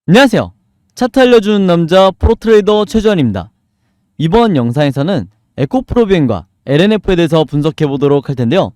안녕하세요. 차트 알려주는 남자 프로트레이더 최주환입니다. 이번 영상에서는 에코프로비엠과 LNF에 대해서 분석해보도록 할 텐데요.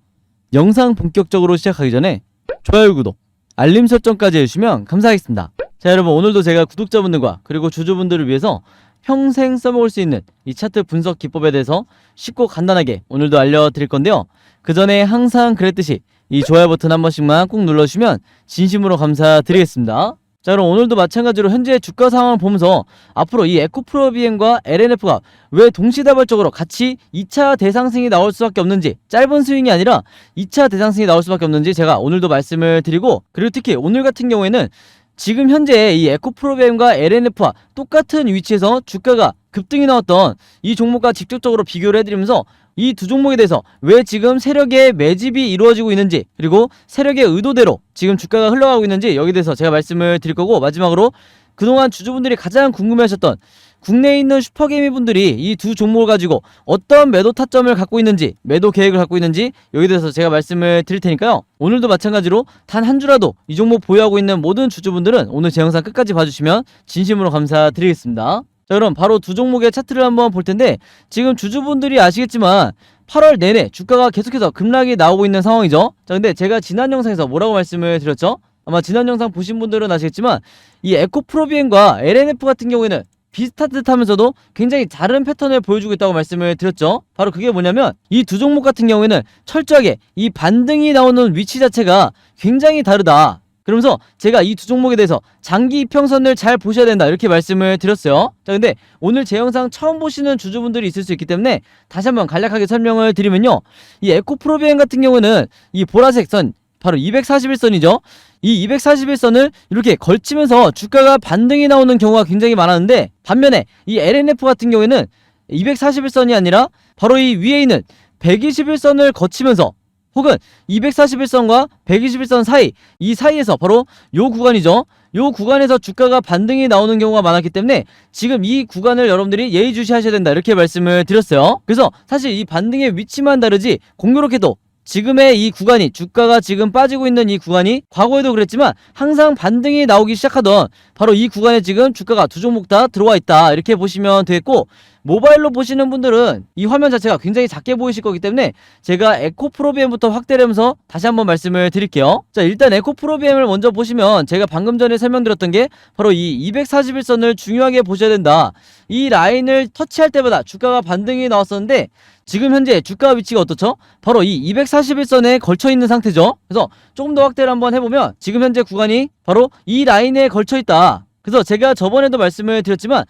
영상 본격적으로 시작하기 전에 좋아요, 구독, 알림 설정까지 해주시면 감사하겠습니다. 자, 여러분, 오늘도 제가 구독자분들과 그리고 주주분들을 위해서 평생 써먹을 수 있는 이 차트 분석 기법에 대해서 쉽고 간단하게 오늘도 알려드릴 건데요. 그 전에 항상 그랬듯이 이 좋아요 버튼 한 번씩만 꾹 눌러주시면 진심으로 감사드리겠습니다. 자, 그럼 오늘도 마찬가지로 현재 주가 상황을 보면서 앞으로 이 에코프로비엠과 LNF가 왜 동시다발적으로 같이 2차 대상승이 나올 수밖에 없는지, 짧은 스윙이 아니라 2차 대상승이 나올 수밖에 없는지 제가 오늘도 말씀을 드리고, 그리고 특히 오늘 같은 경우에는 지금 현재 이 에코프로비엠과 LNF와 똑같은 위치에서 주가가 급등이 나왔던 이 종목과 직접적으로 비교를 해드리면서 이 두 종목에 대해서 왜 지금 세력의 매집이 이루어지고 있는지, 그리고 세력의 의도대로 지금 주가가 흘러가고 있는지 여기에 대해서 제가 말씀을 드릴 거고, 마지막으로 그동안 주주분들이 가장 궁금해하셨던 국내에 있는 슈퍼개미 분들이 이 두 종목을 가지고 어떤 매도 타점을 갖고 있는지, 매도 계획을 갖고 있는지 여기에 대해서 제가 말씀을 드릴 테니까요. 오늘도 마찬가지로 단 한 주라도 이 종목 보유하고 있는 모든 주주분들은 오늘 제 영상 끝까지 봐주시면 진심으로 감사드리겠습니다. 자, 그럼 바로 두 종목의 차트를 한번 볼 텐데, 지금 주주분들이 아시겠지만 8월 내내 주가가 계속해서 급락이 나오고 있는 상황이죠. 자, 근데 제가 지난 영상에서 뭐라고 말씀을 드렸죠? 아마 지난 영상 보신 분들은 아시겠지만 이 에코프로비엠과 LNF 같은 경우에는 비슷한 듯 하면서도 굉장히 다른 패턴을 보여주고 있다고 말씀을 드렸죠. 바로 그게 뭐냐면 이 두 종목 같은 경우에는 철저하게 이 반등이 나오는 위치 자체가 굉장히 다르다. 그러면서 제가 이 두 종목에 대해서 장기 이평선을 잘 보셔야 된다 이렇게 말씀을 드렸어요. 자, 근데 오늘 제 영상 처음 보시는 주주분들이 있을 수 있기 때문에 다시 한번 간략하게 설명을 드리면요, 이 에코프로비엠 같은 경우는 이 보라색 선, 바로 241선이죠. 이 241선을 이렇게 걸치면서 주가가 반등이 나오는 경우가 굉장히 많았는데, 반면에 이 LNF 같은 경우에는 241선이 아니라 바로 이 위에 있는 121선을 거치면서, 혹은 241선과 121선 사이, 이 사이에서 바로 요 구간이죠. 요 구간에서 주가가 반등이 나오는 경우가 많았기 때문에 지금 이 구간을 여러분들이 예의주시하셔야 된다 이렇게 말씀을 드렸어요. 그래서 사실 이 반등의 위치만 다르지 공교롭게도 지금의 이 구간이, 주가가 지금 빠지고 있는 이 구간이 과거에도 그랬지만 항상 반등이 나오기 시작하던 바로 이 구간에 지금 주가가 두 종목 다 들어와 있다 이렇게 보시면 되겠고, 모바일로 보시는 분들은 이 화면 자체가 굉장히 작게 보이실 거기 때문에 제가 에코프로비엠부터 확대를 하면서 다시 한번 말씀을 드릴게요. 자, 일단 에코프로비엠을 먼저 보시면 제가 방금 전에 설명드렸던 게 바로 이 241선을 중요하게 보셔야 된다. 이 라인을 터치할 때마다 주가가 반등이 나왔었는데 지금 현재 주가 위치가 어떻죠? 바로 이 241선에 걸쳐있는 상태죠. 그래서 조금 더 확대를 한번 해보면 지금 현재 구간이 바로 이 라인에 걸쳐있다. 그래서 제가 저번에도 말씀을 드렸지만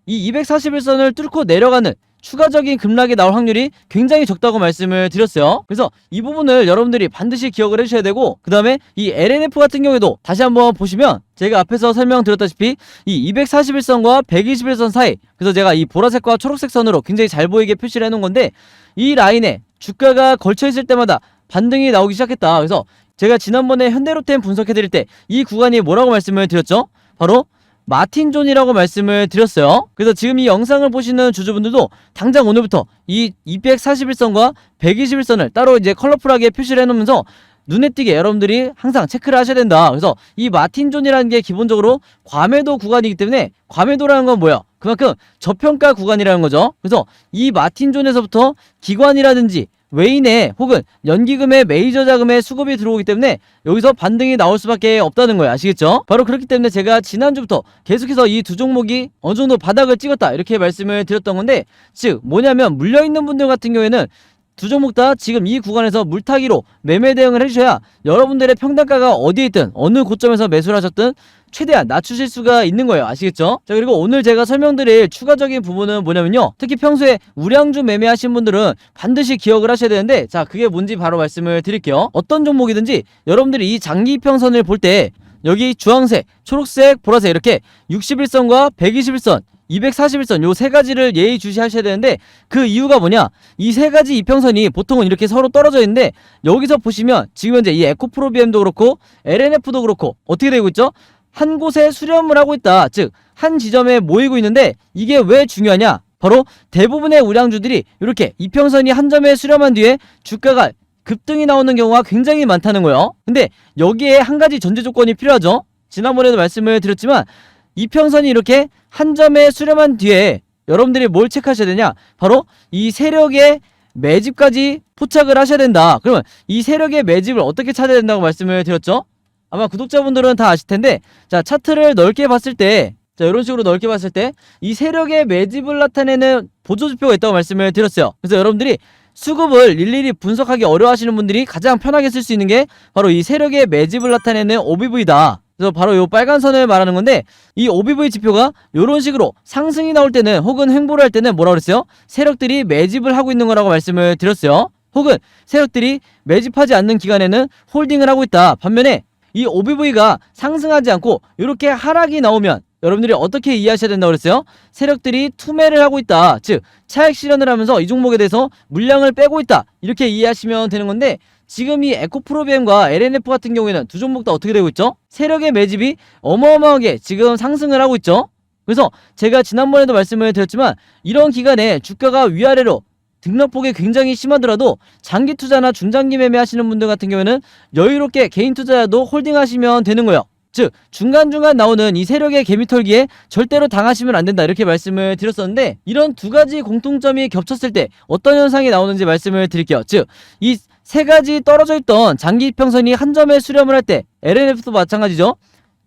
이 241선을 뚫고 내려가는 추가적인 급락이 나올 확률이 굉장히 적다고 말씀을 드렸어요. 그래서 이 부분을 여러분들이 반드시 기억을 해주셔야 되고, 그 다음에 이 LNF 같은 경우에도 다시 한번 보시면 제가 앞에서 설명드렸다시피 이 241선과 121선 사이, 그래서 제가 이 보라색과 초록색 선으로 굉장히 잘 보이게 표시를 해놓은 건데, 이 라인에 주가가 걸쳐있을 때마다 반등이 나오기 시작했다. 그래서 제가 지난번에 현대로템 분석해드릴 때 이 구간이 뭐라고 말씀을 드렸죠? 바로 마틴존이라고 말씀을 드렸어요. 그래서 지금 이 영상을 보시는 주주분들도 당장 오늘부터 이 241선과 121선을 따로 이제 컬러풀하게 표시를 해놓으면서 눈에 띄게 여러분들이 항상 체크를 하셔야 된다. 그래서 이 마틴존이라는 게 기본적으로 과매도 구간이기 때문에, 과매도라는 건 뭐야? 그만큼 저평가 구간이라는 거죠. 그래서 이 마틴존에서부터 기관이라든지 외인의 혹은 연기금의 메이저 자금의 수급이 들어오기 때문에 여기서 반등이 나올 수밖에 없다는 거예요. 아시겠죠? 바로 그렇기 때문에 제가 지난주부터 계속해서 이 두 종목이 어느 정도 바닥을 찍었다 이렇게 말씀을 드렸던 건데, 즉 뭐냐면 물려있는 분들 같은 경우에는 두 종목 다 지금 이 구간에서 물타기로 매매 대응을 해주셔야 여러분들의 평단가가 어디에 있든 어느 고점에서 매수를 하셨든 최대한 낮추실 수가 있는 거예요. 아시겠죠? 자, 그리고 오늘 제가 설명드릴 추가적인 부분은 뭐냐면요, 특히 평소에 우량주 매매하신 분들은 반드시 기억을 하셔야 되는데, 자, 그게 뭔지 바로 말씀을 드릴게요. 어떤 종목이든지 여러분들이 이 장기 이평선을 볼 때 여기 주황색, 초록색, 보라색 이렇게 61선과 121선, 241선 요 세 가지를 예의주시하셔야 되는데, 그 이유가 뭐냐, 이 세 가지 이평선이 보통은 이렇게 서로 떨어져 있는데 여기서 보시면 지금 현재 이 에코프로비엠도 그렇고 LNF도 그렇고 어떻게 되고 있죠? 한 곳에 수렴을 하고 있다. 즉 한 지점에 모이고 있는데, 이게 왜 중요하냐? 바로 대부분의 우량주들이 이렇게 이평선이 한 점에 수렴한 뒤에 주가가 급등이 나오는 경우가 굉장히 많다는 거예요. 근데 여기에 한 가지 전제 조건이 필요하죠. 지난번에도 말씀을 드렸지만 이평선이 이렇게 한 점에 수렴한 뒤에 여러분들이 뭘 체크하셔야 되냐? 바로 이 세력의 매집까지 포착을 하셔야 된다. 그러면 이 세력의 매집을 어떻게 찾아야 된다고 말씀을 드렸죠? 아마 구독자분들은 다 아실 텐데, 자, 차트를 넓게 봤을 때, 자, 이런 식으로 넓게 봤을 때 이 세력의 매집을 나타내는 보조지표가 있다고 말씀을 드렸어요. 그래서 여러분들이 수급을 일일이 분석하기 어려워하시는 분들이 가장 편하게 쓸 수 있는 게 바로 이 세력의 매집을 나타내는 OBV다. 그래서 바로 이 빨간 선을 말하는 건데, 이 OBV 지표가 이런 식으로 상승이 나올 때는, 혹은 횡보를 할 때는 뭐라고 그랬어요? 세력들이 매집을 하고 있는 거라고 말씀을 드렸어요. 혹은 세력들이 매집하지 않는 기간에는 홀딩을 하고 있다. 반면에 이 OBV가 상승하지 않고 이렇게 하락이 나오면 여러분들이 어떻게 이해하셔야 된다고 그랬어요? 세력들이 투매를 하고 있다. 즉 차익 실현을 하면서 이 종목에 대해서 물량을 빼고 있다. 이렇게 이해하시면 되는 건데, 지금 이 에코프로비엠과 LNF 같은 경우에는 두 종목 다 어떻게 되고 있죠? 세력의 매집이 어마어마하게 지금 상승을 하고 있죠. 그래서 제가 지난번에도 말씀을 드렸지만, 이런 기간에 주가가 위아래로 등락폭이 굉장히 심하더라도 장기 투자나 중장기 매매 하시는 분들 같은 경우에는 여유롭게 개인 투자자도 홀딩하시면 되는 거예요. 즉 중간중간 나오는 이 세력의 개미털기에 절대로 당하시면 안 된다, 이렇게 말씀을 드렸었는데, 이런 두 가지 공통점이 겹쳤을 때 어떤 현상이 나오는지 말씀을 드릴게요. 즉 이 세 가지 떨어져 있던 장기 이평선이 한 점에 수렴을 할 때, LNF도 마찬가지죠.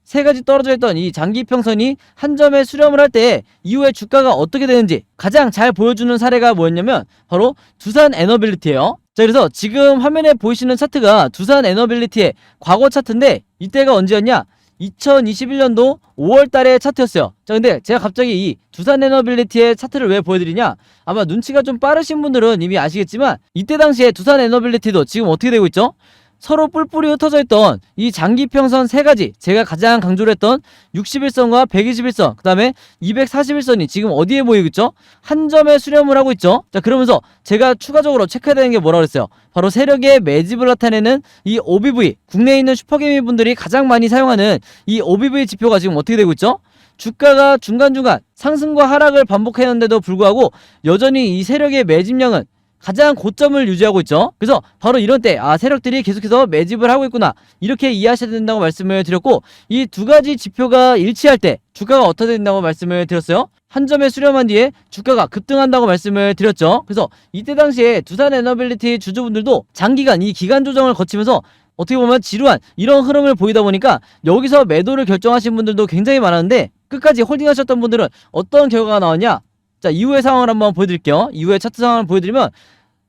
세 가지 떨어져 있던 이 장기 이평선이 한 점에 수렴을 할 때 이후에 주가가 어떻게 되는지 가장 잘 보여주는 사례가 뭐였냐면 바로 두산 에너빌리티예요. 자, 그래서 지금 화면에 보이시는 차트가 두산 에너빌리티의 과거 차트인데, 이때가 언제였냐? 2021년도 5월 달의 차트였어요. 자, 근데 제가 갑자기 이 두산 에너빌리티의 차트를 왜 보여드리냐? 아마 눈치가 좀 빠르신 분들은 이미 아시겠지만, 이때 당시에 두산 에너빌리티도 지금 어떻게 되고 있죠? 서로 뿔뿔이 흩어져 있던 이 장기평선 세 가지, 제가 가장 강조를 했던 61선과 121선, 그 다음에 241선이 지금 어디에 모이고 있죠? 한 점에 수렴을 하고 있죠. 자, 그러면서 제가 추가적으로 체크해야 되는 게 뭐라고 그랬어요? 바로 세력의 매집을 나타내는 이 OBV, 국내에 있는 슈퍼개미 분들이 가장 많이 사용하는 이 OBV 지표가 지금 어떻게 되고 있죠? 주가가 중간중간 상승과 하락을 반복했는데도 불구하고 여전히 이 세력의 매집량은 가장 고점을 유지하고 있죠. 그래서 바로 이런 때 세력들이 계속해서 매집을 하고 있구나, 이렇게 이해하셔야 된다고 말씀을 드렸고, 이 두 가지 지표가 일치할 때 주가가 어떻게 된다고 말씀을 드렸어요? 한 점에 수렴한 뒤에 주가가 급등한다고 말씀을 드렸죠. 그래서 이때 당시에 두산 에너빌리티 주주분들도 장기간 이 기간 조정을 거치면서 어떻게 보면 지루한 이런 흐름을 보이다 보니까 여기서 매도를 결정하신 분들도 굉장히 많았는데, 끝까지 홀딩하셨던 분들은 어떤 결과가 나왔냐? 자, 이후의 상황을 한번 보여드릴게요. 이후의 차트 상황을 보여드리면,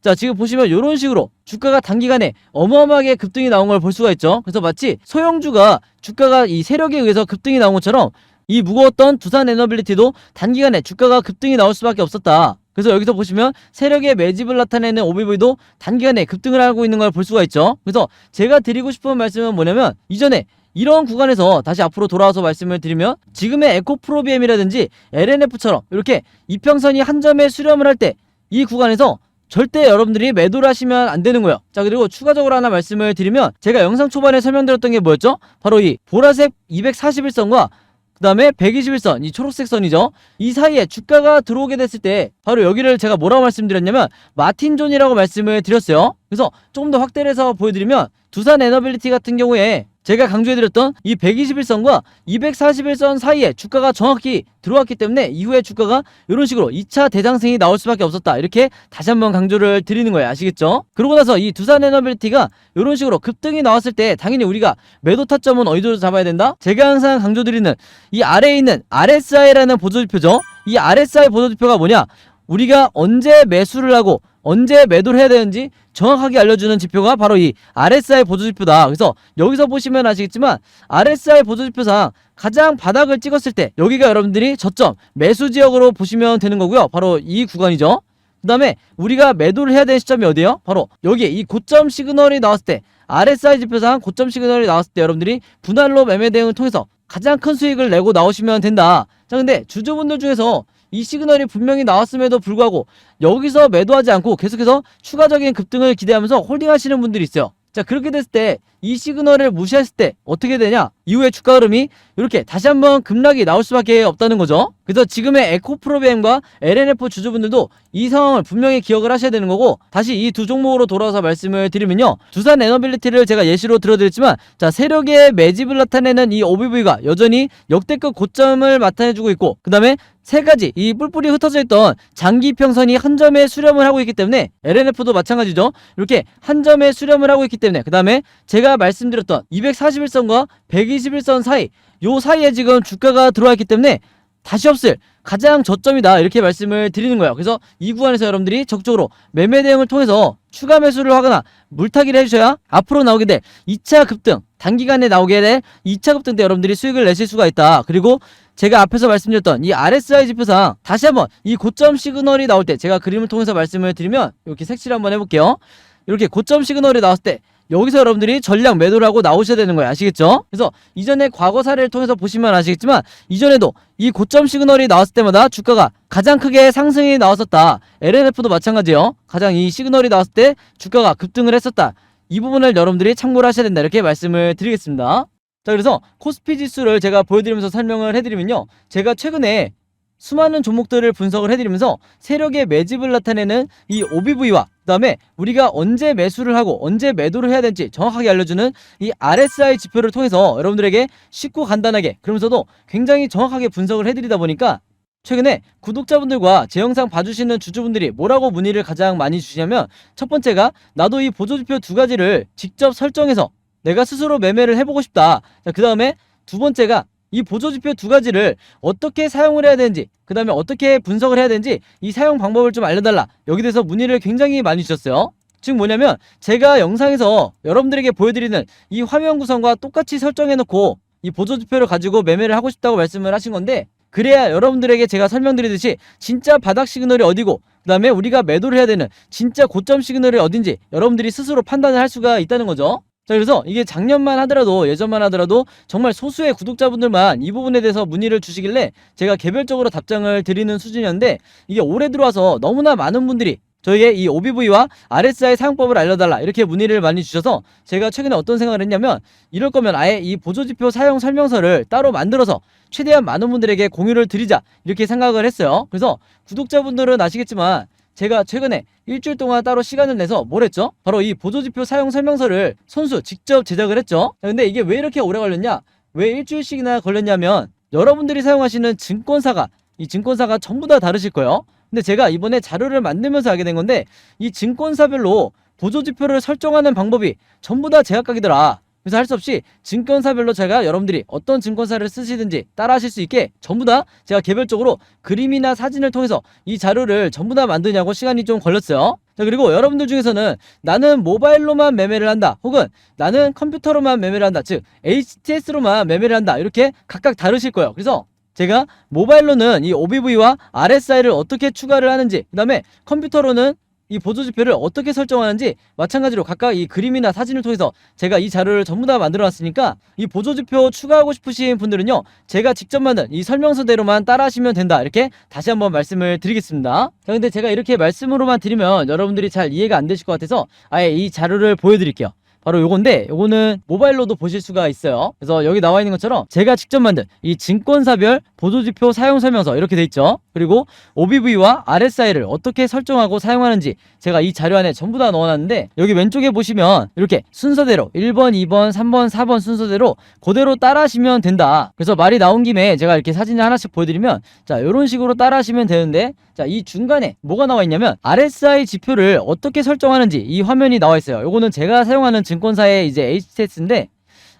자, 지금 보시면 이런 식으로 주가가 단기간에 어마어마하게 급등이 나온 걸 볼 수가 있죠. 그래서 마치 소형주가 주가가 이 세력에 의해서 급등이 나온 것처럼 이 무거웠던 두산 에너빌리티도 단기간에 주가가 급등이 나올 수밖에 없었다. 그래서 여기서 보시면 세력의 매집을 나타내는 OBV도 단기간에 급등을 하고 있는 걸 볼 수가 있죠. 그래서 제가 드리고 싶은 말씀은 뭐냐면, 이전에 이런 구간에서 다시 앞으로 돌아와서 말씀을 드리면, 지금의 에코프로비엠이라든지 LNF처럼 이렇게 이평선이 한 점에 수렴을 할 때 이 구간에서 절대 여러분들이 매도를 하시면 안 되는 거예요. 자, 그리고 추가적으로 하나 말씀을 드리면, 제가 영상 초반에 설명드렸던 게 뭐였죠? 바로 이 보라색 241선과 그 다음에 121선, 이 초록색 선이죠. 이 사이에 주가가 들어오게 됐을 때 바로 여기를 제가 뭐라고 말씀드렸냐면 마틴존이라고 말씀을 드렸어요. 그래서 조금 더 확대를 해서 보여드리면, 두산 에너빌리티 같은 경우에 제가 강조해드렸던 이 121선과 241선 사이에 주가가 정확히 들어왔기 때문에 이후에 주가가 이런 식으로 2차 대상승이 나올 수밖에 없었다, 이렇게 다시 한번 강조를 드리는 거예요. 아시겠죠? 그러고 나서 이 두산 에너빌리티가 이런 식으로 급등이 나왔을 때 당연히 우리가 매도 타점은 어디로 잡아야 된다? 제가 항상 강조드리는 이 아래에 있는 RSI라는 보조지표죠. 이 RSI 보조지표가 뭐냐? 우리가 언제 매수를 하고 언제 매도를 해야 되는지 정확하게 알려주는 지표가 바로 이 RSI 보조지표다. 그래서 여기서 보시면 아시겠지만 RSI 보조지표상 가장 바닥을 찍었을 때 여기가 여러분들이 저점 매수 지역으로 보시면 되는 거고요. 바로 이 구간이죠. 그 다음에 우리가 매도를 해야 되는 시점이 어디예요? 바로 여기에 이 고점 시그널이 나왔을 때, RSI 지표상 고점 시그널이 나왔을 때 여러분들이 분할로 매매 대응을 통해서 가장 큰 수익을 내고 나오시면 된다. 자, 근데 주주분들 중에서 이 시그널이 분명히 나왔음에도 불구하고 여기서 매도하지 않고 계속해서 추가적인 급등을 기대하면서 홀딩하시는 분들이 있어요. 자, 그렇게 됐을 때 이 시그널을 무시했을 때 어떻게 되냐? 이후에 주가 흐름이 이렇게 다시 한번 급락이 나올 수밖에 없다는 거죠. 그래서 지금의 에코프로비엠과 LNF 주주분들도 이 상황을 분명히 기억을 하셔야 되는 거고, 다시 이 두 종목으로 돌아와서 말씀을 드리면요, 두산 에너빌리티를 제가 예시로 들어드렸지만, 자, 세력의 매집을 나타내는 이 OBV가 여전히 역대급 고점을 나타내주고 있고, 그 다음에 세 가지 이 뿔뿔이 흩어져 있던 장기 평선이 한 점에 수렴을 하고 있기 때문에, LNF도 마찬가지죠. 이렇게 한 점에 수렴을 하고 있기 때문에, 그 다음에 제가 말씀드렸던 241선과 121선 사이, 요 사이에 지금 주가가 들어와 있기 때문에 다시 없을 가장 저점이다, 이렇게 말씀을 드리는 거예요. 그래서 이 구간에서 여러분들이 적극적으로 매매 대응을 통해서 추가 매수를 하거나 물타기를 해주셔야 앞으로 나오게 될 2차 급등, 단기간에 나오게 될 2차 급등 때 여러분들이 수익을 내실 수가 있다. 그리고 제가 앞에서 말씀드렸던 이 RSI 지표상 다시 한번 이 고점 시그널이 나올 때, 제가 그림을 통해서 말씀을 드리면 이렇게 색칠 한번 해볼게요. 이렇게 고점 시그널이 나왔을 때 여기서 여러분들이 전량 매도를 하고 나오셔야 되는 거예요. 아시겠죠? 그래서 이전에 과거 사례를 통해서 보시면 아시겠지만, 이전에도 이 고점 시그널이 나왔을 때마다 주가가 가장 크게 상승이 나왔었다. LNF도 마찬가지예요. 가장 이 시그널이 나왔을 때 주가가 급등을 했었다. 이 부분을 여러분들이 참고를 하셔야 된다, 이렇게 말씀을 드리겠습니다. 자, 그래서 코스피 지수를 제가 보여드리면서 설명을 해드리면요, 제가 최근에 수많은 종목들을 분석을 해드리면서 세력의 매집을 나타내는 이 OBV와 그 다음에 우리가 언제 매수를 하고 언제 매도를 해야 될지 정확하게 알려주는 이 RSI 지표를 통해서 여러분들에게 쉽고 간단하게, 그러면서도 굉장히 정확하게 분석을 해드리다 보니까 최근에 구독자분들과 제 영상 봐주시는 주주분들이 뭐라고 문의를 가장 많이 주시냐면, 첫 번째가 나도 이 보조지표 두 가지를 직접 설정해서 내가 스스로 매매를 해보고 싶다. 그 다음에 두 번째가 이 보조지표 두 가지를 어떻게 사용을 해야 되는지, 그 다음에 어떻게 분석을 해야 되는지 이 사용 방법을 좀 알려달라. 여기 대해서 문의를 굉장히 많이 주셨어요. 즉 뭐냐면, 제가 영상에서 여러분들에게 보여드리는 이 화면 구성과 똑같이 설정해놓고 이 보조지표를 가지고 매매를 하고 싶다고 말씀을 하신 건데, 그래야 여러분들에게 제가 설명드리듯이 진짜 바닥 시그널이 어디고, 그 다음에 우리가 매도를 해야 되는 진짜 고점 시그널이 어딘지 여러분들이 스스로 판단을 할 수가 있다는 거죠. 자, 그래서 이게 작년만 하더라도, 예전만 하더라도 정말 소수의 구독자분들만 이 부분에 대해서 문의를 주시길래 제가 개별적으로 답장을 드리는 수준이었는데, 이게 올해 들어와서 너무나 많은 분들이 저에게 이 OBV와 RSI 사용법을 알려달라, 이렇게 문의를 많이 주셔서 제가 최근에 어떤 생각을 했냐면, 이럴 거면 아예 이 보조지표 사용 설명서를 따로 만들어서 최대한 많은 분들에게 공유를 드리자, 이렇게 생각을 했어요. 그래서 구독자분들은 아시겠지만 제가 최근에 일주일 동안 따로 시간을 내서 뭘 했죠? 바로 이 보조지표 사용 설명서를 손수 직접 제작을 했죠. 근데 이게 왜 이렇게 오래 걸렸냐? 왜 일주일씩이나 걸렸냐면, 여러분들이 사용하시는 증권사가, 이 증권사가 전부 다 다르실 거예요. 근데 제가 이번에 자료를 만들면서 알게 된 건데, 이 증권사별로 보조지표를 설정하는 방법이 전부 다 제각각이더라. 그래서 할 수 없이 증권사별로 제가 여러분들이 어떤 증권사를 쓰시든지 따라 하실 수 있게 전부 다 제가 개별적으로 그림이나 사진을 통해서 이 자료를 전부 다 만드냐고 시간이 좀 걸렸어요. 자, 그리고 여러분들 중에서는 나는 모바일로만 매매를 한다, 혹은 나는 컴퓨터로만 매매를 한다, 즉 HTS로만 매매를 한다, 이렇게 각각 다르실 거예요. 그래서 제가 모바일로는 이 OBV와 RSI를 어떻게 추가를 하는지, 그 다음에 컴퓨터로는 이 보조지표를 어떻게 설정하는지 마찬가지로 각각 이 그림이나 사진을 통해서 제가 이 자료를 전부 다 만들어 놨으니까, 이 보조지표 추가하고 싶으신 분들은요, 제가 직접 만든 이 설명서대로만 따라 하시면 된다, 이렇게 다시 한번 말씀을 드리겠습니다. 자, 근데 제가 이렇게 말씀으로만 드리면 여러분들이 잘 이해가 안 되실 것 같아서 아예 이 자료를 보여드릴게요. 바로 요건데, 요거는 모바일로도 보실 수가 있어요. 그래서 여기 나와 있는 것처럼 제가 직접 만든 이 증권사별 보조지표 사용 설명서 이렇게 돼 있죠. 그리고 OBV와 RSI를 어떻게 설정하고 사용하는지 제가 이 자료 안에 전부 다 넣어놨는데, 여기 왼쪽에 보시면 이렇게 순서대로 1번, 2번, 3번, 4번 순서대로 그대로 따라 하시면 된다. 그래서 말이 나온 김에 제가 이렇게 사진을 하나씩 보여드리면, 자, 이런 식으로 따라 하시면 되는데, 자, 이 중간에 뭐가 나와 있냐면 RSI 지표를 어떻게 설정하는지 이 화면이 나와 있어요. 요거는 제가 사용하는 증권사의 이제 HTS인데,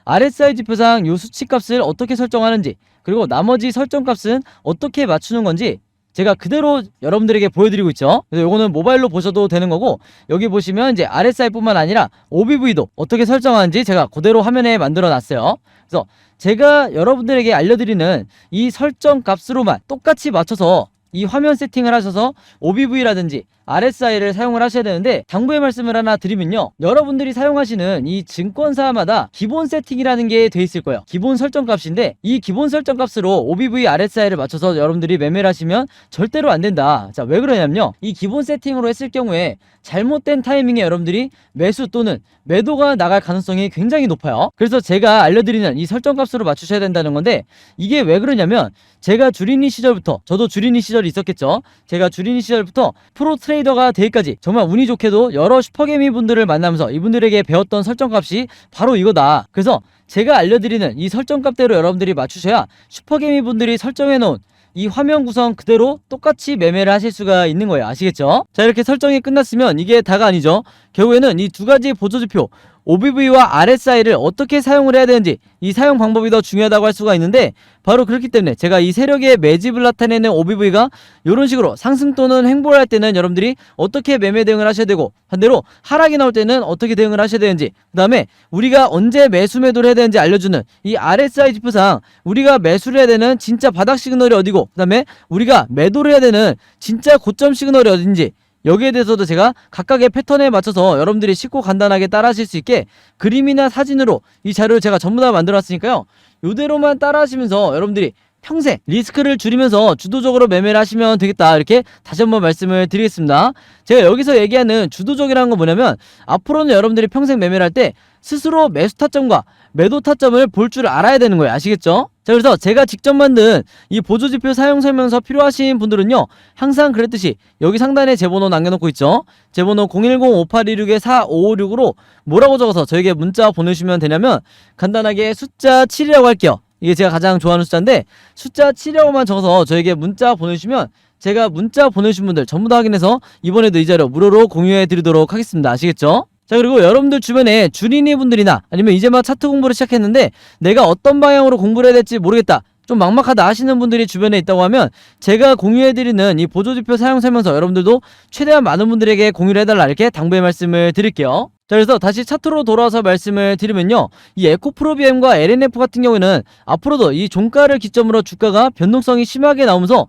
RSI 지표상 요 수치값을 어떻게 설정하는지, 그리고 나머지 설정값은 어떻게 맞추는 건지 제가 그대로 여러분들에게 보여드리고 있죠. 그래서 요거는 모바일로 보셔도 되는 거고, 여기 보시면 이제 RSI 뿐만 아니라 OBV도 어떻게 설정하는지 제가 그대로 화면에 만들어 놨어요. 그래서 제가 여러분들에게 알려드리는 이 설정 값으로만 똑같이 맞춰서 이 화면 세팅을 하셔서 OBV라든지 RSI를 사용을 하셔야 되는데, 당부의 말씀을 하나 드리면요, 여러분들이 사용하시는 이 증권사마다 기본 세팅이라는 게 돼 있을 거예요. 기본 설정 값인데, 이 기본 설정 값으로 OBV RSI를 맞춰서 여러분들이 매매를 하시면 절대로 안 된다. 자, 왜 그러냐면요, 이 기본 세팅으로 했을 경우에 잘못된 타이밍에 여러분들이 매수 또는 매도가 나갈 가능성이 굉장히 높아요. 그래서 제가 알려드리는 이 설정값으로 맞추셔야 된다는 건데, 이게 왜 그러냐면, 제가 주린이 시절부터, 저도 주린이 시절이 있었겠죠. 제가 주린이 시절부터 프로 트레이더가 되기까지 정말 운이 좋게도 여러 슈퍼개미 분들을 만나면서 이분들에게 배웠던 설정값이 바로 이거다. 그래서 제가 알려드리는 이 설정값대로 여러분들이 맞추셔야 슈퍼개미 분들이 설정해놓은 이 화면 구성 그대로 똑같이 매매를 하실 수가 있는 거예요. 아시겠죠? 자, 이렇게 설정이 끝났으면 이게 다가 아니죠. 결국에는 이 두 가지 보조지표 OBV와 RSI를 어떻게 사용을 해야 되는지, 이 사용 방법이 더 중요하다고 할 수가 있는데, 바로 그렇기 때문에 제가 이 세력의 매집을 나타내는 OBV가 이런 식으로 상승 또는 횡보를 할 때는 여러분들이 어떻게 매매 대응을 하셔야 되고, 반대로 하락이 나올 때는 어떻게 대응을 하셔야 되는지, 그 다음에 우리가 언제 매수 매도를 해야 되는지 알려주는 이 RSI 지표상 우리가 매수를 해야 되는 진짜 바닥 시그널이 어디고, 그 다음에 우리가 매도를 해야 되는 진짜 고점 시그널이 어딘지, 여기에 대해서도 제가 각각의 패턴에 맞춰서 여러분들이 쉽고 간단하게 따라 하실 수 있게 그림이나 사진으로 이 자료를 제가 전부 다 만들어 놨으니까요, 이대로만 따라 하시면서 여러분들이 평생 리스크를 줄이면서 주도적으로 매매를 하시면 되겠다, 이렇게 다시 한번 말씀을 드리겠습니다. 제가 여기서 얘기하는 주도적이라는 건 뭐냐면, 앞으로는 여러분들이 평생 매매를 할 때 스스로 매수 타점과 매도 타점을 볼 줄 알아야 되는 거예요. 아시겠죠? 자, 그래서 제가 직접 만든 이 보조지표 사용 설명서 필요하신 분들은요, 항상 그랬듯이 여기 상단에 제 번호 남겨놓고 있죠. 제 번호 010-5826-4556으로 뭐라고 적어서 저에게 문자 보내주시면 되냐면, 간단하게 숫자 7이라고 할게요. 이게 제가 가장 좋아하는 숫자인데, 숫자 7이라고만 적어서 저에게 문자 보내주시면 제가 문자 보내주신 분들 전부 다 확인해서 이번에도 이 자료 무료로 공유해 드리도록 하겠습니다. 아시겠죠? 자, 그리고 여러분들 주변에 주린이 분들이나 아니면 이제 막 차트 공부를 시작했는데 내가 어떤 방향으로 공부를 해야 될지 모르겠다, 좀 막막하다 하시는 분들이 주변에 있다고 하면, 제가 공유해드리는 이 보조지표 사용 설명서 여러분들도 최대한 많은 분들에게 공유를 해달라, 이렇게 당부의 말씀을 드릴게요. 자, 그래서 다시 차트로 돌아와서 말씀을 드리면요, 이 에코프로비엠과 LNF 같은 경우에는 앞으로도 이 종가를 기점으로 주가가 변동성이 심하게 나오면서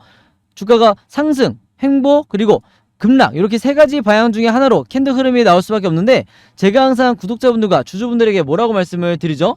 주가가 상승, 횡보, 그리고 급락, 이렇게 세 가지 방향 중에 하나로 캔들 흐름이 나올 수밖에 없는데, 제가 항상 구독자분들과 주주분들에게 뭐라고 말씀을 드리죠?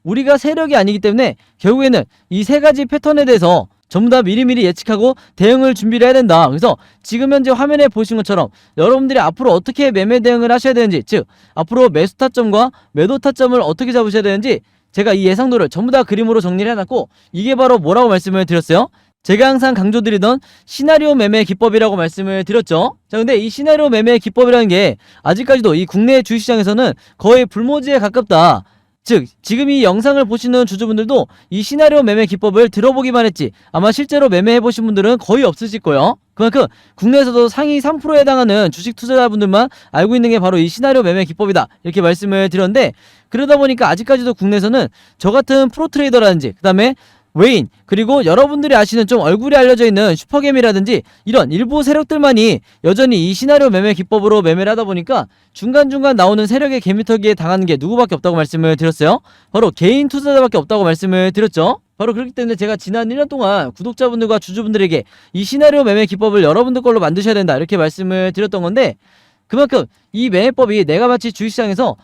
우리가 세력이 아니기 때문에 결국에는 이 세 가지 패턴에 대해서 전부 다 미리미리 예측하고 대응을 준비를 해야 된다. 그래서 지금 현재 화면에 보신 것처럼 여러분들이 앞으로 어떻게 매매 대응을 하셔야 되는지, 즉 앞으로 매수 타점과 매도 타점을 어떻게 잡으셔야 되는지 제가 이 예상도를 전부 다 그림으로 정리를 해놨고, 이게 바로 뭐라고 말씀을 드렸어요? 제가 항상 강조드리던 시나리오 매매 기법이라고 말씀을 드렸죠. 자, 근데 이 시나리오 매매 기법이라는 게 아직까지도 이 국내 주식시장에서는 거의 불모지에 가깝다. 즉 지금 이 영상을 보시는 주주분들도 이 시나리오 매매 기법을 들어보기만 했지 아마 실제로 매매해보신 분들은 거의 없으실 거예요. 그만큼 국내에서도 상위 3%에 해당하는 주식 투자자분들만 알고 있는 게 바로 이 시나리오 매매 기법이다, 이렇게 말씀을 드렸는데, 그러다 보니까 아직까지도 국내에서는 저 같은 프로트레이더라든지, 그 다음에 외인, 그리고 여러분들이 아시는 좀 얼굴이 알려져 있는 슈퍼개미라든지 이런 일부 세력들만이 여전히 이 시나리오 매매 기법으로 매매를 하다 보니까 중간중간 나오는 세력의 개미털기에 당하는 게 누구밖에 없다고 말씀을 드렸어요. 바로 개인 투자자밖에 없다고 말씀을 드렸죠. 바로 그렇기 때문에 제가 지난 1년 동안 구독자분들과 주주분들에게 이 시나리오 매매 기법을 여러분들 걸로 만드셔야 된다, 이렇게 말씀을 드렸던 건데, 그만큼 이 매매법이 내가 마치 주식시장에서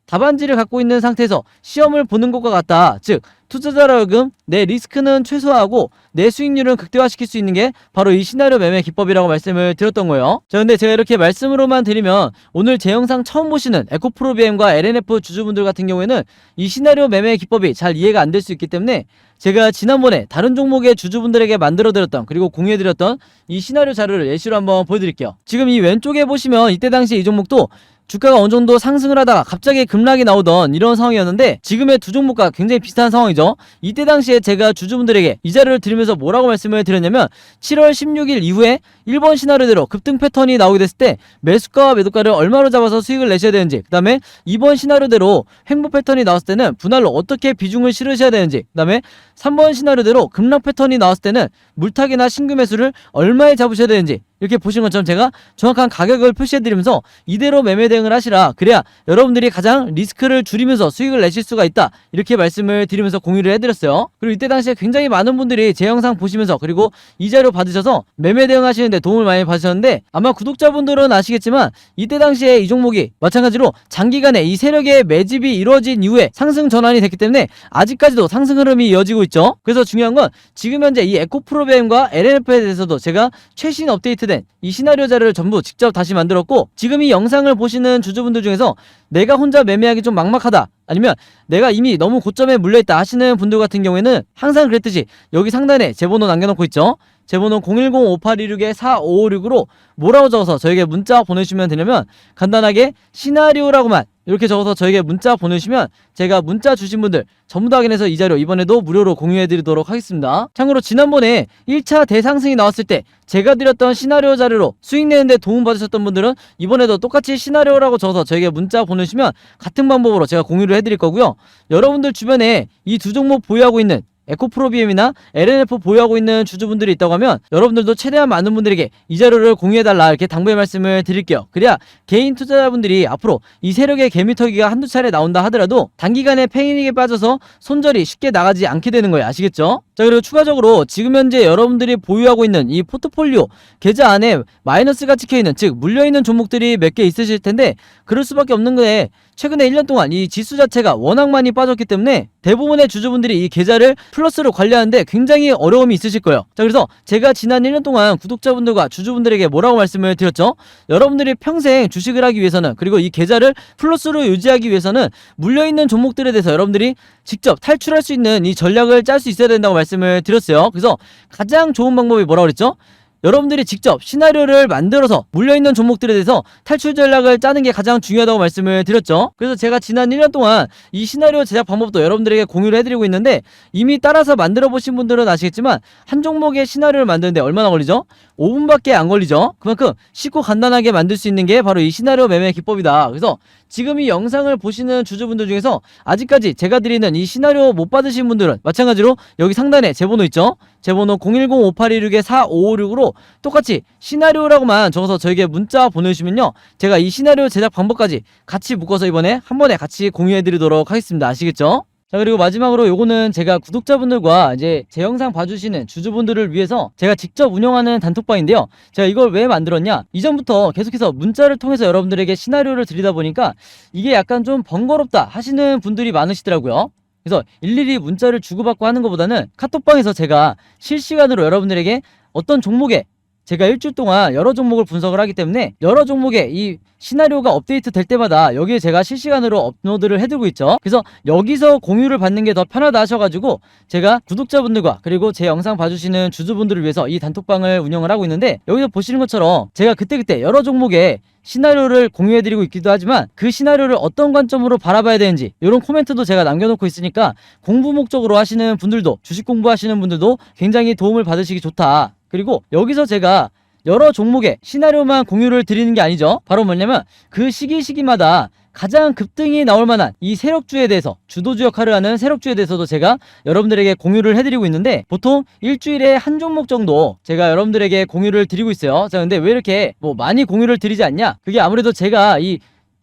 답안지를 갖고 있는 상태에서 시험을 보는 것과 같다. 즉 투자자로 하여금 내 리스크는 최소화하고 내 수익률을 극대화시킬 수 있는 게 바로 이 시나리오 매매 기법이라고 말씀을 드렸던 거예요. 자, 근데 제가 이렇게 말씀으로만 드리면 오늘 제 영상 처음 보시는 에코프로비엠과 LNF 주주분들 같은 경우에는 이 시나리오 매매 기법이 잘 이해가 안 될 수 있기 때문에 제가 지난번에 다른 종목의 주주분들에게 만들어드렸던, 그리고 공유해드렸던 이 시나리오 자료를 예시로 한번 보여드릴게요. 지금 이 왼쪽에 보시면 이때 당시 이 종목도 주가가 어느 정도 상승을 하다가 갑자기 급락이 나오던 이런 상황이었는데, 지금의 두 종목과 굉장히 비슷한 상황이죠. 이때 당시에 제가 주주분들에게 이 자료를 드리면서 뭐라고 말씀을 드렸냐면, 7월 16일 이후에 1번 시나리오대로 급등 패턴이 나오게 됐을 때 매수가와 매도가를 얼마로 잡아서 수익을 내셔야 되는지, 그 다음에 2번 시나리오대로 횡보 패턴이 나왔을 때는 분할로 어떻게 비중을 실으셔야 되는지, 그 다음에 3번 시나리오대로 급락 패턴이 나왔을 때는 물타기나 신규 매수를 얼마에 잡으셔야 되는지 이렇게 보신 것처럼 제가 정확한 가격을 표시해드리면서 이대로 매매 대응을 하시라. 그래야 여러분들이 가장 리스크를 줄이면서 수익을 내실 수가 있다. 이렇게 말씀을 드리면서 공유를 해드렸어요. 그리고 이때 당시에 굉장히 많은 분들이 제 영상 보시면서 그리고 이 자료 받으셔서 매매 대응하시는데 도움을 많이 받으셨는데, 아마 구독자분들은 아시겠지만 이때 당시에 이 종목이 마찬가지로 장기간에 이 세력의 매집이 이루어진 이후에 상승 전환이 됐기 때문에 아직까지도 상승 흐름이 이어지고 있죠. 그래서 중요한 건 지금 현재 이 에코프로비엠과 LNF에 대해서도 제가 최신 업데이트 이 시나리오 자료를 전부 직접 다시 만들었고, 지금 이 영상을 보시는 주주분들 중에서 내가 혼자 매매하기 좀 막막하다, 아니면 내가 이미 너무 고점에 물려있다 하시는 분들 같은 경우에는 항상 그랬듯이 여기 상단에 제 번호 남겨놓고 있죠. 제 번호 010-5826-4556으로 뭐라고 적어서 저에게 문자 보내주시면 되냐면, 간단하게 시나리오라고만 이렇게 적어서 저에게 문자 보내주시면 제가 문자 주신 분들 전부 다 확인해서 이 자료 이번에도 무료로 공유해드리도록 하겠습니다. 참고로 지난번에 1차 대상승이 나왔을 때 제가 드렸던 시나리오 자료로 수익 내는데 도움 받으셨던 분들은 이번에도 똑같이 시나리오라고 적어서 저에게 문자 보내주시면 같은 방법으로 제가 공유를 해드릴 거고요. 여러분들 주변에 이 두 종목 보유하고 있는 에코프로비엠이나 LNF 보유하고 있는 주주분들이 있다고 하면 여러분들도 최대한 많은 분들에게 이 자료를 공유해달라 이렇게 당부의 말씀을 드릴게요. 그래야 개인 투자자분들이 앞으로 이 세력의 개미터기가 한두 차례 나온다 하더라도 단기간에 패닉에 빠져서 손절이 쉽게 나가지 않게 되는 거예요. 아시겠죠? 자, 그리고 추가적으로 지금 현재 여러분들이 보유하고 있는 이 포트폴리오 계좌 안에 마이너스가 찍혀있는, 즉 물려있는 종목들이 몇 개 있으실 텐데 그럴 수밖에 없는 게 최근에 1년 동안 이 지수 자체가 워낙 많이 빠졌기 때문에 대부분의 주주분들이 이 계좌를 플러스로 관리하는데 굉장히 어려움이 있으실 거예요. 자, 그래서 제가 지난 1년 동안 구독자분들과 주주분들에게 뭐라고 말씀을 드렸죠? 여러분들이 평생 주식을 하기 위해서는, 그리고 이 계좌를 플러스로 유지하기 위해서는 물려있는 종목들에 대해서 여러분들이 직접 탈출할 수 있는 이 전략을 짤 수 있어야 된다고 말씀을 드렸어요. 그래서 가장 좋은 방법이 뭐라고 그랬죠? 여러분들이 직접 시나리오를 만들어서 물려있는 종목들에 대해서 탈출 전략을 짜는 게 가장 중요하다고 말씀을 드렸죠. 그래서 제가 지난 1년 동안 이 시나리오 제작 방법도 여러분들에게 공유를 해드리고 있는데, 이미 따라서 만들어 보신 분들은 아시겠지만 한 종목의 시나리오를 만드는데 얼마나 걸리죠? 5분밖에 안 걸리죠. 그만큼 쉽고 간단하게 만들 수 있는 게 바로 이 시나리오 매매 기법이다. 그래서 지금 이 영상을 보시는 주주분들 중에서 아직까지 제가 드리는 이 시나리오 못 받으신 분들은 마찬가지로 여기 상단에 제 번호 있죠? 제 번호 010-5826-4556으로 똑같이 시나리오라고만 적어서 저에게 문자 보내주시면요, 제가 이 시나리오 제작 방법까지 같이 묶어서 이번에 한 번에 같이 공유해드리도록 하겠습니다. 아시겠죠? 자, 그리고 마지막으로 요거는 제가 구독자분들과 이제 제 영상 봐주시는 주주분들을 위해서 제가 직접 운영하는 단톡방인데요. 제가 이걸 왜 만들었냐? 이전부터 계속해서 문자를 통해서 여러분들에게 시나리오를 드리다 보니까 이게 약간 좀 번거롭다 하시는 분들이 많으시더라고요. 그래서 일일이 문자를 주고받고 하는 것보다는 카톡방에서 제가 실시간으로 여러분들에게 어떤 종목에 제가 일주일 동안 여러 종목을 분석을 하기 때문에 여러 종목의 이 시나리오가 업데이트 될 때마다 여기에 제가 실시간으로 업로드를 해두고 있죠. 그래서 여기서 공유를 받는 게 더 편하다 하셔가지고 제가 구독자분들과 그리고 제 영상 봐주시는 주주분들을 위해서 이 단톡방을 운영을 하고 있는데, 여기서 보시는 것처럼 제가 그때그때 여러 종목의 시나리오를 공유해드리고 있기도 하지만 그 시나리오를 어떤 관점으로 바라봐야 되는지 이런 코멘트도 제가 남겨놓고 있으니까 공부 목적으로 하시는 분들도, 주식 공부하시는 분들도 굉장히 도움을 받으시기 좋다. 그리고 여기서 제가 여러 종목의 시나리오만 공유를 드리는 게 아니죠. 바로 뭐냐면 그 시기마다 가장 급등이 나올 만한 이 세력주에 대해서, 주도주 역할을 하는 세력주에 대해서도 제가 여러분들에게 공유를 해드리고 있는데, 보통 일주일에 한 종목 정도 제가 여러분들에게 공유를 드리고 있어요. 자, 근데 왜 이렇게 많이 공유를 드리지 않냐? 그게 아무래도 제가 이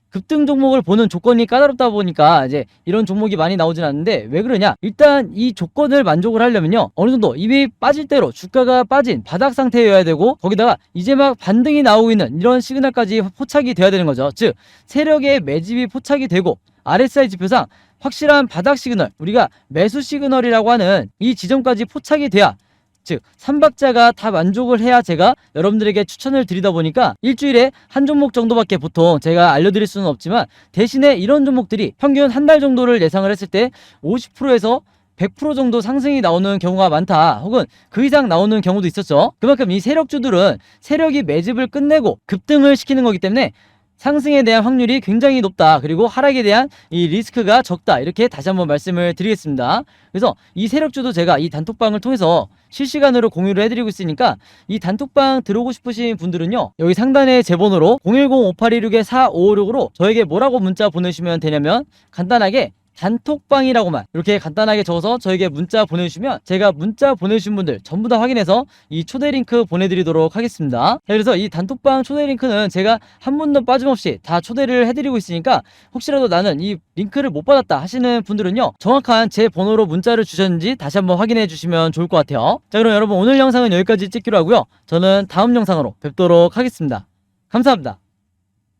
급등 종목을 보는 조건이 까다롭다 보니까 이제 이런 종목이 많이 나오진 않는데, 왜 그러냐? 일단 이 조건을 만족을 하려면요, 어느 정도 이미 빠질 대로 주가가 빠진 바닥 상태여야 되고, 거기다가 이제 막 반등이 나오고 있는 이런 시그널까지 포착이 돼야 되는 거죠. 즉 세력의 매집이 포착이 되고 RSI 지표상 확실한 바닥 시그널, 우리가 매수 시그널이라고 하는 이 지점까지 포착이 돼야, 즉 3박자가 다 만족을 해야 제가 여러분들에게 추천을 드리다 보니까 일주일에 한 종목 정도밖에 보통 제가 알려드릴 수는 없지만, 대신에 이런 종목들이 평균 한 달 정도를 예상을 했을 때 50%에서 100% 정도 상승이 나오는 경우가 많다, 혹은 그 이상 나오는 경우도 있었죠. 그만큼 이 세력주들은 세력이 매집을 끝내고 급등을 시키는 거기 때문에 상승에 대한 확률이 굉장히 높다, 그리고 하락에 대한 이 리스크가 적다, 이렇게 다시 한번 말씀을 드리겠습니다. 그래서 이 세력주도 제가 이 단톡방을 통해서 실시간으로 공유를 해드리고 있으니까 이 단톡방 들어오고 싶으신 분들은요, 여기 상단에 제 번호로 010-5826-4556으로 저에게 뭐라고 문자 보내주시면 되냐면, 간단하게 단톡방이라고만 이렇게 간단하게 적어서 저에게 문자 보내주시면 제가 문자 보내주신 분들 전부 다 확인해서 이 초대 링크 보내드리도록 하겠습니다. 그래서 이 단톡방 초대 링크는 제가 한 분도 빠짐없이 다 초대를 해드리고 있으니까 혹시라도 나는 이 링크를 못 받았다 하시는 분들은요, 정확한 제 번호로 문자를 주셨는지 다시 한번 확인해 주시면 좋을 것 같아요. 자, 그럼 여러분 오늘 영상은 여기까지 찍기로 하고요. 저는 다음 영상으로 뵙도록 하겠습니다. 감사합니다.